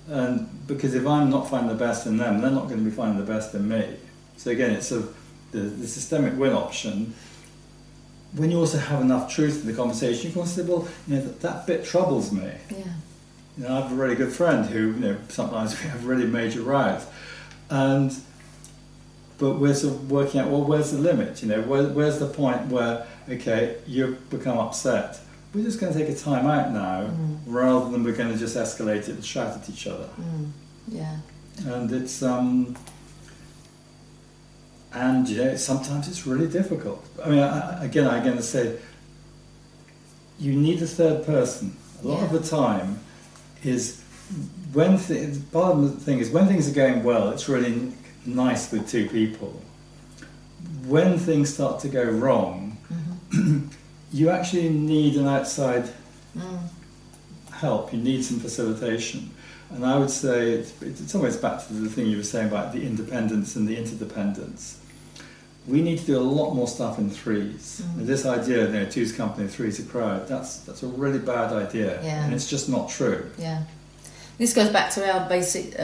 And because if I'm not finding the best in them, they're not going to be finding the best in me. So again, it's the systemic win option. When you also have enough truth in the conversation, you can say, well, that bit troubles me. Yeah. I have a really good friend who, sometimes we have really major rows, but we're sort of working out, well, where's the limit? Where's the point where, okay, you've become upset. We're just going to take a time out now, rather than we're going to just escalate it and shout at each other. Yeah. And it's sometimes it's really difficult. I mean, I'm going to say, you need a third person. A lot of the time is when part of the thing is when things are going well, it's really nice with two people. When things start to go wrong, you actually need an outside help. You need some facilitation. And I would say it's in some ways back to the thing you were saying about the independence and the interdependence. We need to do a lot more stuff in threes. And this idea, two's company, three's a crowd, that's a really bad idea. Yeah. And it's just not true. Yeah. This goes back to our basic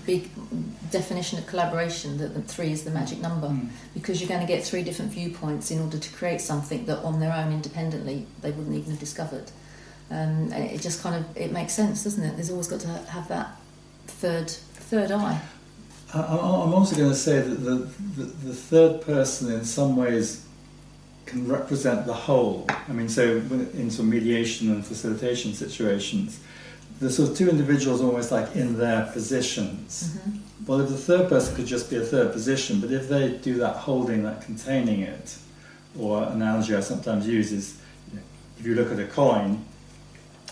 big definition of collaboration, that the 3 is the magic number, because you're going to get 3 different viewpoints in order to create something that on their own independently they wouldn't even have discovered. And it just it makes sense, doesn't it? There's always got to have that third eye. I'm also going to say that the third person in some ways can represent the whole. I mean, so in some mediation and facilitation situations, the sort of two individuals are almost like in their positions. Well, if the third person could just be a third position, but if they do that holding, that containing it, or analogy I sometimes use is, if you look at a coin,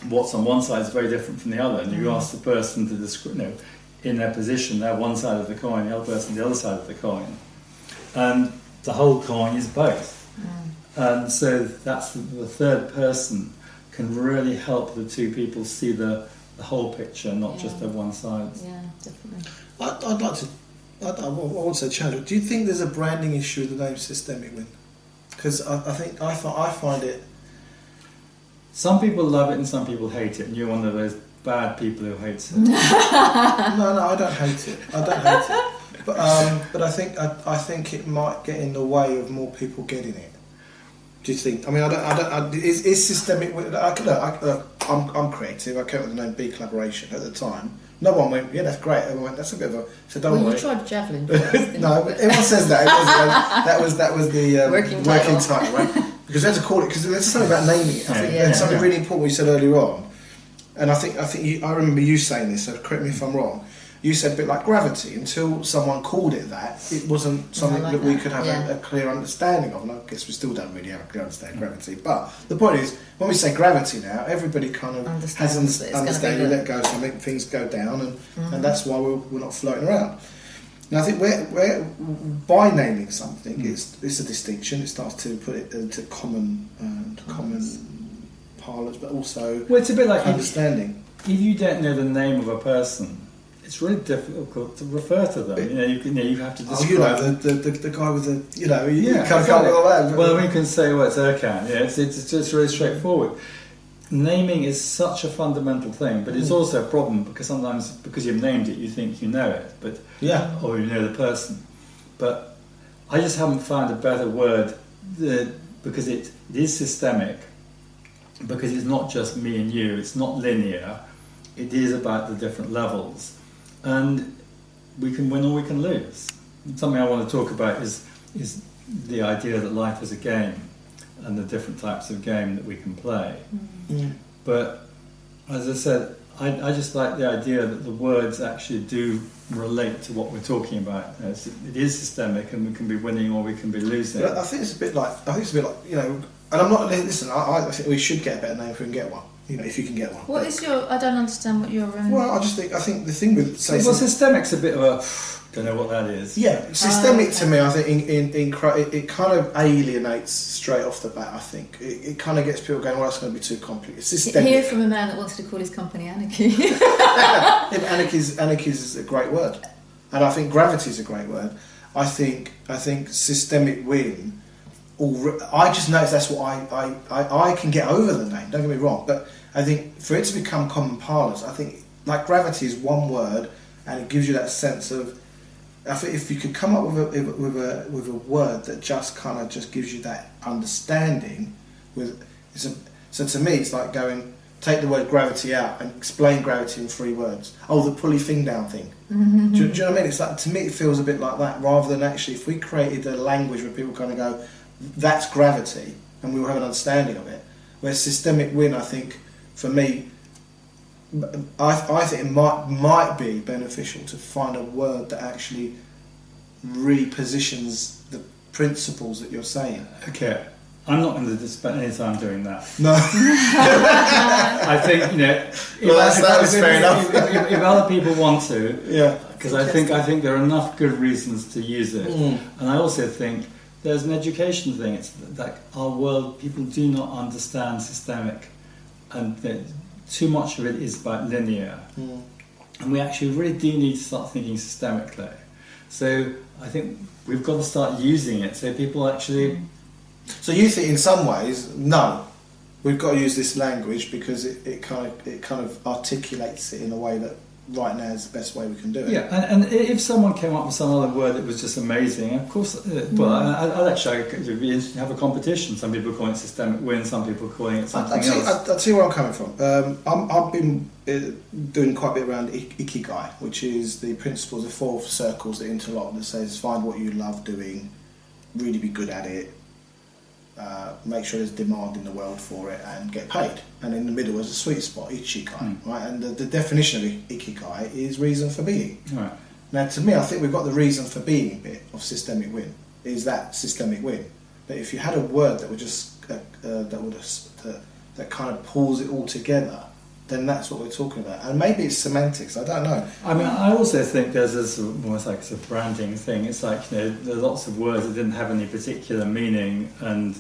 what's on one side is very different from the other, and you ask the person to describe, in their position, they're one side of the coin, the other person the other side of the coin, and the whole coin is both. And so that's the third person can really help the two people see the whole picture, not just the one side. Yeah, definitely. I'd like to. I want to challenge. Do you think there's a branding issue with the name Systemic Win? Because I find it. Some people love it and some people hate it, and you're one of those bad people who hates it. No, I don't hate it. But I think it might get in the way of more people getting it. Do you think? I mean, is systemic. I'm creative. I came up with the name BeCollaboration at the time. No one went, yeah, that's great. Everyone went, that's a bit of a. So don't worry. Well, you tried javelin. No, but everyone says that. That was the working title, right? Because they had to call it, because there's something about naming it. I think there's something really important you said earlier on, and I remember you saying this. So correct me if I'm wrong. You said a bit like gravity. Until someone called it that, it wasn't something that we could have a clear understanding of. And I guess we still don't really have a clear understanding of gravity. But the point is, when we say gravity now, everybody kind of has understanding. Let go of something, things go down, and that's why we're not floating around. Now I think we're by naming something, it's a distinction. It starts to put it into common parlance, but also it's a bit like understanding. If you don't know the name of a person, it's really difficult to refer to them. You have to describe. The guy with the you can't come with all that. Well, we can say, it's Erkan. Yeah, it's really straightforward. Naming is such a fundamental thing, but it's also a problem because sometimes because you've named it, you think you know it, or you know the person. But I just haven't found a better word because it is systemic. Because it's not just me and you. It's not linear. It is about the different levels. And we can win or we can lose. And something I want to talk about is the idea that life is a game and the different types of game that we can play. But as I said, I just like the idea that the words actually do relate to what we're talking about. It is systemic, and we can be winning or we can be losing. I think it's a bit like and I'm not. Listen, I think we should get a better name if we can get one. If you can get one. What is your? I don't understand what your. Well, I think the thing with systemic's a bit of a. Don't know what that is. Yeah, systemic to me, I think it kind of alienates straight off the bat. I think it kind of gets people going, well, that's going to be too complicated. It's systemic. Hear from a man that wants to call his company Anarchy. Anarchy is a great word, and I think gravity is a great word. I think systemic win. I just noticed that's what I can get over the name. Don't get me wrong, but I think for it to become common parlance, I think like gravity is one word, and it gives you that sense of. I think if you could come up with a word that just kind of just gives you that understanding, so to me it's like going take the word gravity out and explain gravity in 3 words. Oh, the pulley thing down thing. Mm-hmm. Do you know what I mean? It's like, to me it feels a bit like that, rather than actually if we created a language where people kind of go, that's gravity, and we will have an understanding of it. Where systemic win, I think, for me, I think it might be beneficial to find a word that actually repositions the principles that you're saying. Okay, I'm not going to spend any time doing that. No. I think, if other people want to, because I think there are enough good reasons to use it, and I also think there's an education thing. It's like our world, people do not understand systemic, and too much of it is about linear, and we actually really do need to start thinking systemically. So I think we've got to start using it so people actually. So you think in some ways, no, we've got to use this language because it kind of articulates it in a way that right now is the best way we can do it. Yeah, and if someone came up with some other word that was just amazing, of course, I'd actually be interested to have a competition. Some people call it systemic win, some people are calling it something else. I'll tell you where I'm coming from. I've been doing quite a bit around Ikigai, which is the principles of 4 circles that interlock, that says find what you love doing, really be good at it, make sure there's demand in the world for it, and get paid. And in the middle is a sweet spot, Ichigai, right? And the definition of Ikigai is reason for being. Right. Now, to me, I think we've got the reason for being bit of systemic win. Is that systemic win? But if you had a word that would just that kind of pulls it all together, then that's what we're talking about. And maybe it's semantics, I don't know. I mean, I also think there's this almost like a branding thing. It's like, there are lots of words that didn't have any particular meaning, and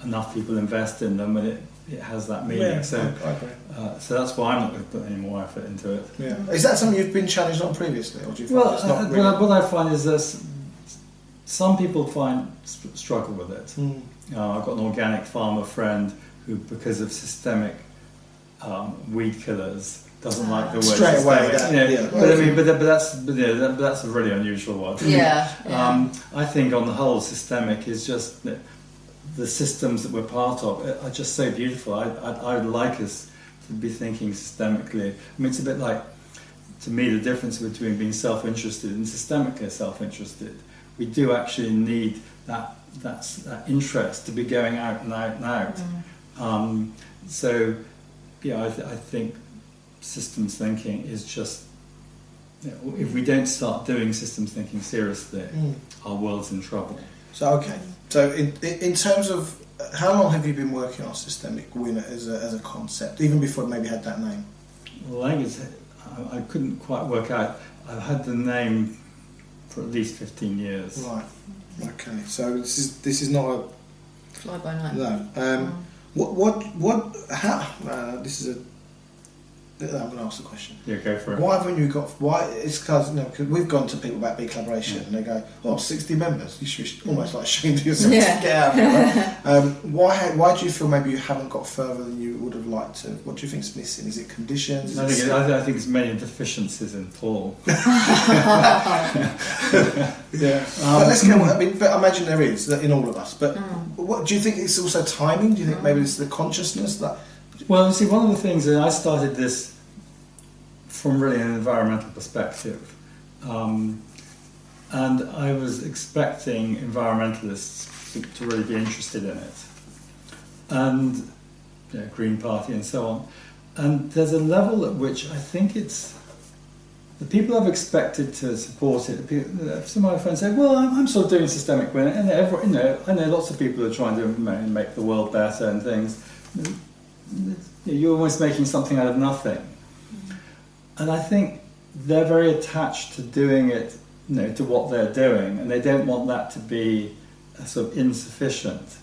enough people invest in them, and it has that meaning. Yeah, so I agree. So that's why I'm not going to put any more effort into it. Yeah. Is that something you've been challenged on previously, or do you find it's not really? What I find is that some people struggle with it. I've got an organic farmer friend who, because of systemic weed killers, doesn't like the word straight away. But that's a really unusual one. Yeah. I think on the whole, systemic is just the systems that we're part of are just so beautiful. I'd like us to be thinking systemically. I mean, it's a bit like, to me, the difference between being self-interested and systemically self-interested. We do actually need that interest to be going out and out and out. So, I think systems thinking is just, if we don't start doing systems thinking seriously, our world's in trouble. So in terms of, how long have you been working on systemic win as a concept, even before it maybe had that name? Well, I couldn't quite work out. I've had the name for at least 15 years. Right. Okay. So this is not a fly by night. No. How? This is a. I'm going to ask the question. Yeah, go for it. Why haven't you got? Why? It's because we've gone to people about BeCollaboration and they go, 60 members. You should almost like ashamed of yourself to get out of it. Right? Why do you feel maybe you haven't got further than you would have liked to? What do you think's missing? Is it conditions? I think it's many deficiencies in Paul. Yeah. But let's go. But I imagine there is in all of us. But what do you think? It's also timing. Do you think maybe it's the consciousness that? Well, you see, one of the things that I started this from really an environmental perspective, and I was expecting environmentalists to really be interested in it, and Green Party and so on. And there's a level at which I think it's the people I've expected to support it. Some of my friends say, "Well, I'm sort of doing systemic win," and I know lots of people are trying to make the world better and things. You're almost making something out of nothing. And I think they're very attached to doing it, to what they're doing, and they don't want that to be sort of insufficient.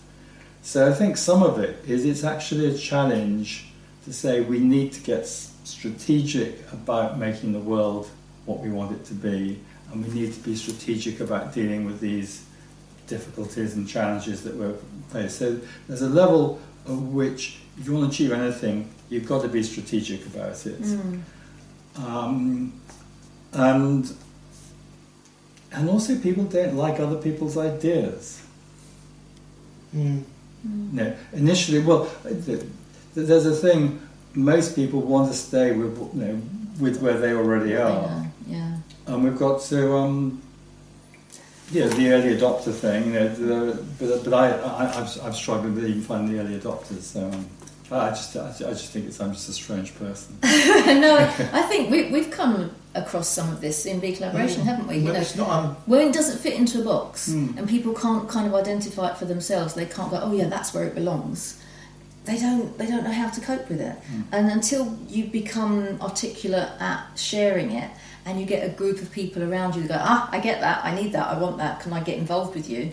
So I think some of it is it's actually a challenge to say we need to get strategic about making the world what we want it to be, and we need to be strategic about dealing with these difficulties and challenges that we're faced. So there's a level of which, if you want to achieve anything, you've got to be strategic about it. and also people don't like other people's ideas. No, initially, well, there's a thing. Most people want to stay with where they already are. Yeah. And we've got to, the early adopter thing. But I've struggled with even finding the early adopters. So I just think I'm just a strange person. No, I think we've come across some of this in BeCollaboration, haven't we? It's not, when it doesn't fit into a box and people can't kind of identify it for themselves, they can't go, oh yeah, that's where it belongs. They don't know how to cope with it. And until you become articulate at sharing it, and you get a group of people around you that go, I get that, I need that, I want that, can I get involved with you?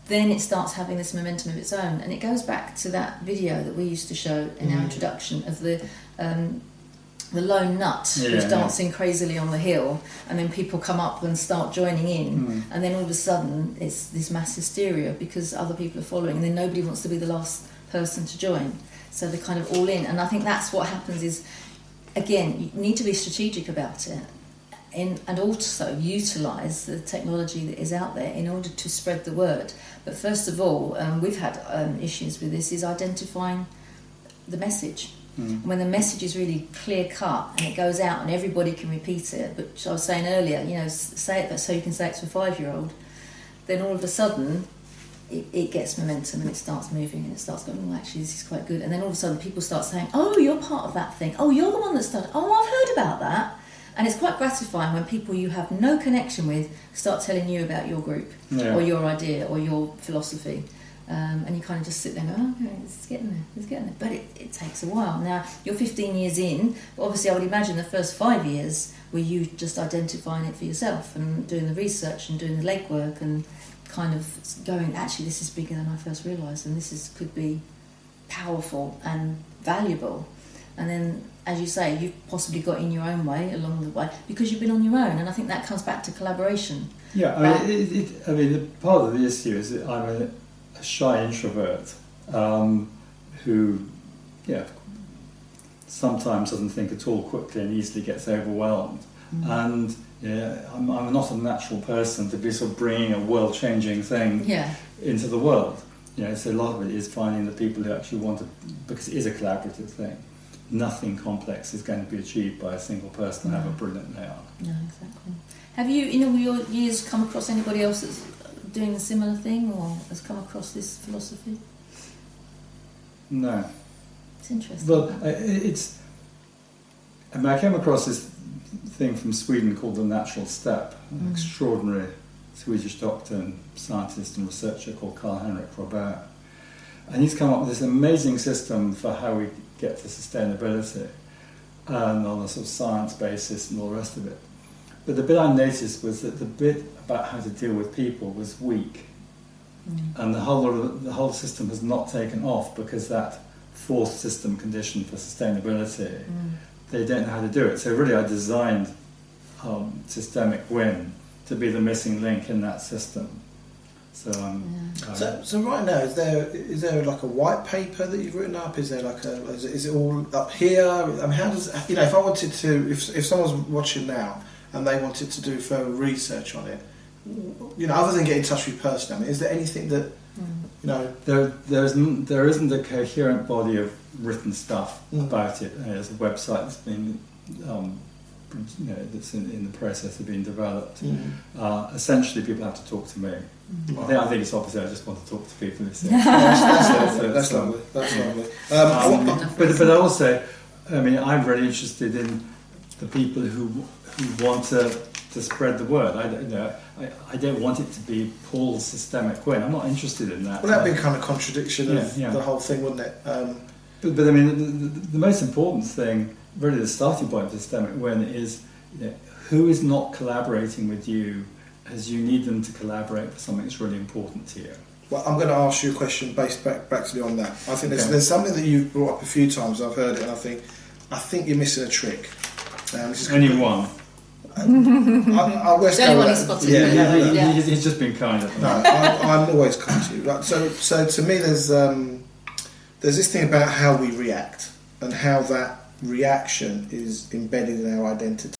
Then it starts having this momentum of its own. And it goes back to that video that we used to show in our introduction of the lone nut who's dancing crazily on the hill, and then people come up and start joining in, and then all of a sudden it's this mass hysteria because other people are following, and then nobody wants to be the last person to join. So they're kind of all in. And I think that's what happens is, again, you need to be strategic about it. And also utilise the technology that is out there in order to spread the word. But first of all, we've had issues with this, is identifying the message. When the message is really clear cut and it goes out and everybody can repeat it, but I was saying earlier, say it so you can say it to a 5-year-old, then all of a sudden it gets momentum and it starts moving and it starts going, oh, actually this is quite good. And then all of a sudden people start saying, oh, you're part of that thing. Oh, you're the one that started. Oh, I've heard about that. And it's quite gratifying when people you have no connection with start telling you about your group or your idea or your philosophy. And you kind of just sit there and go, oh, okay, it's getting there. But it takes a while. Now, you're 15 years in, but obviously I would imagine the first 5 years were you just identifying it for yourself and doing the research and doing the legwork and kind of going, actually, this is bigger than I first realised, and could be powerful and valuable. And then, as you say, you've possibly got in your own way along the way because you've been on your own, and I think that comes back to collaboration. Yeah, I mean, part of the issue is that I'm a shy introvert who, sometimes doesn't think at all quickly and easily gets overwhelmed. And I'm not a natural person to be sort of bringing a world-changing thing into the world. So a lot of it is finding the people who actually want to, because it is a collaborative thing. Nothing complex is going to be achieved by a single person, however brilliant they are. No, exactly. Have you, in all your years, come across anybody else that's doing a similar thing or has come across this philosophy? No. It's interesting. Well, I came across this thing from Sweden called the natural step, an extraordinary Swedish doctor and scientist and researcher called Karl-Henrik Robert. And he's come up with this amazing system for how we get to sustainability and on a sort of science basis and all the rest of it. But the bit I noticed was that the bit about how to deal with people was weak. And the whole system has not taken off because that fourth system condition for sustainability, they don't know how to do it. So really I designed systemic win to be the missing link in that system. So right now, is there like a white paper that you've written up? Is there like is it all up here? I mean, how does if I wanted to, if someone's watching now and they wanted to do further research on it, other than get in touch with you personally, I mean, is there anything that there isn't a coherent body of written stuff about it. There's a website that's been that's in the process of being developed. Essentially, people have to talk to me. I think it's opposite. I just want to talk to people. That's lovely. That's lovely. But also, I mean, I'm very interested in the people who want to spread the word. I don't want it to be Paul's systemic win. I'm not interested in that. Well, that'd be a kind of contradiction of the whole thing, wouldn't it? But I mean, the most important thing, really the starting point of systemic win is who is not collaborating with you as you need them to collaborate for something that's really important to you. Well, I'm going to ask you a question based back to on that. I think there's something that you've brought up a few times. I've heard it, and I think you're missing a trick. Only one. He's just been kind of. No, I'm always kind to you. Right? So to me, there's this thing about how we react and how that reaction is embedded in our identity.